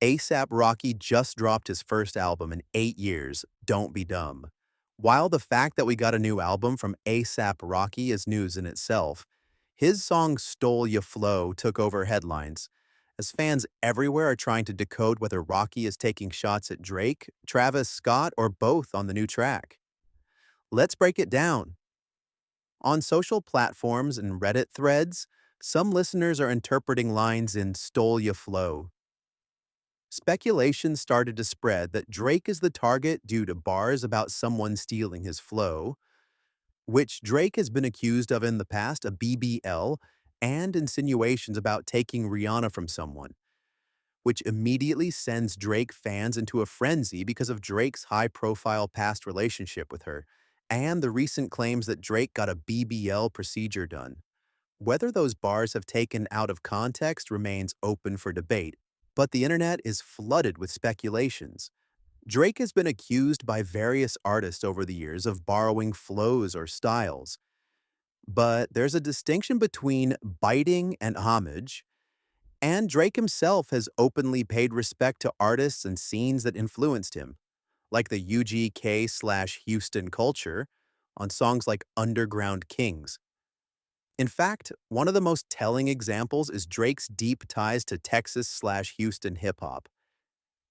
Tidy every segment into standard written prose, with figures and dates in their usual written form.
ASAP Rocky just dropped his first album in 8 years, Don't Be Dumb. While the fact that we got a new album from ASAP Rocky is news in itself, his song Stole Ya Flow took over headlines, as fans everywhere are trying to decode whether Rocky is taking shots at Drake, Travis Scott, or both on the new track. Let's break it down. On social platforms and Reddit threads, some listeners are interpreting lines in Stole Ya Flow. Speculation started to spread that Drake is the target due to bars about someone stealing his flow, which Drake has been accused of in the past, a BBL, and insinuations about taking Rihanna from someone, which immediately sends Drake fans into a frenzy because of Drake's high-profile past relationship with her, and the recent claims that Drake got a BBL procedure done. Whether those bars have taken out of context remains open for debate, but the internet is flooded with speculations. Drake has been accused by various artists over the years of borrowing flows or styles, but there's a distinction between biting and homage, and Drake himself has openly paid respect to artists and scenes that influenced him, like the UGK/Houston culture on songs like Underground Kings. In fact, one of the most telling examples is Drake's deep ties to Texas/Houston hip hop.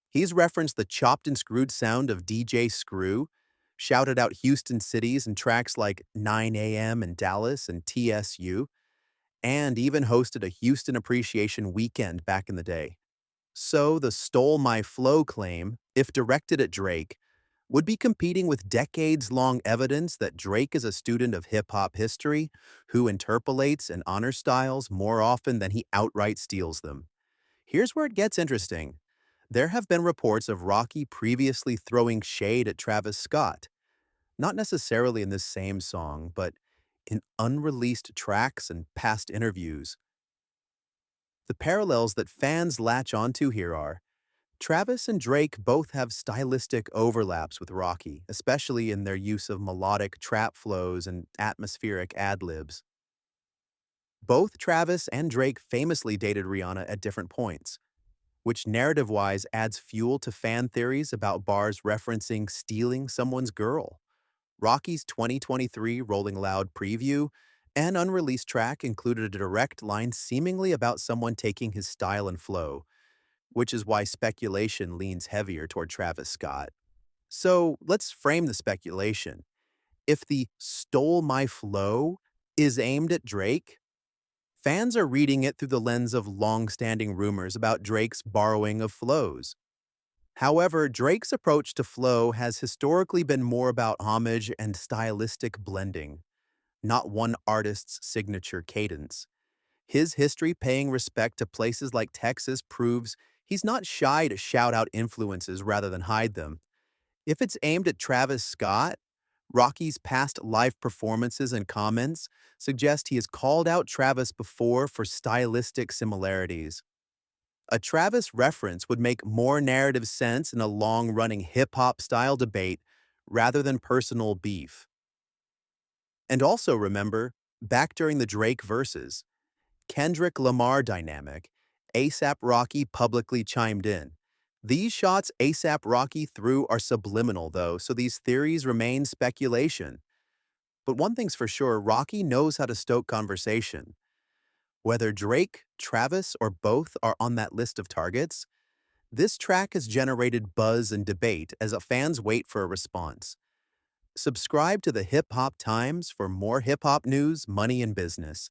He's referenced the chopped and screwed sound of DJ Screw, shouted out Houston cities in tracks like 9 a.m. in Dallas and TSU, and even hosted a Houston Appreciation Weekend back in the day. So the Stole My Flow claim, if directed at Drake, would be competing with decades-long evidence that Drake is a student of hip-hop history who interpolates and honors styles more often than he outright steals them. Here's where it gets interesting. There have been reports of Rocky previously throwing shade at Travis Scott, not necessarily in this same song, but in unreleased tracks and past interviews. The parallels that fans latch onto here are Travis and Drake both have stylistic overlaps with Rocky, especially in their use of melodic trap flows and atmospheric ad-libs. Both Travis and Drake famously dated Rihanna at different points, which narrative-wise adds fuel to fan theories about bars referencing stealing someone's girl. Rocky's 2023 Rolling Loud preview, an unreleased track included a direct line seemingly about someone taking his style and flow, which is why speculation leans heavier toward Travis Scott. So let's frame the speculation. If the Stole My Flow is aimed at Drake, fans are reading it through the lens of long-standing rumors about Drake's borrowing of flows. However, Drake's approach to flow has historically been more about homage and stylistic blending, not one artist's signature cadence. His history paying respect to places like Texas proves he's not shy to shout out influences rather than hide them. If it's aimed at Travis Scott, Rocky's past live performances and comments suggest he has called out Travis before for stylistic similarities. A Travis reference would make more narrative sense in a long-running hip-hop style debate rather than personal beef. And also remember, back during the Drake verses, Kendrick Lamar dynamic, ASAP Rocky publicly chimed in. These shots ASAP Rocky threw are subliminal, though, so these theories remain speculation. But one thing's for sure, Rocky knows how to stoke conversation. Whether Drake, Travis, or both are on that list of targets, this track has generated buzz and debate as fans wait for a response. Subscribe to the Hip Hop Times for more hip hop news, money, and business.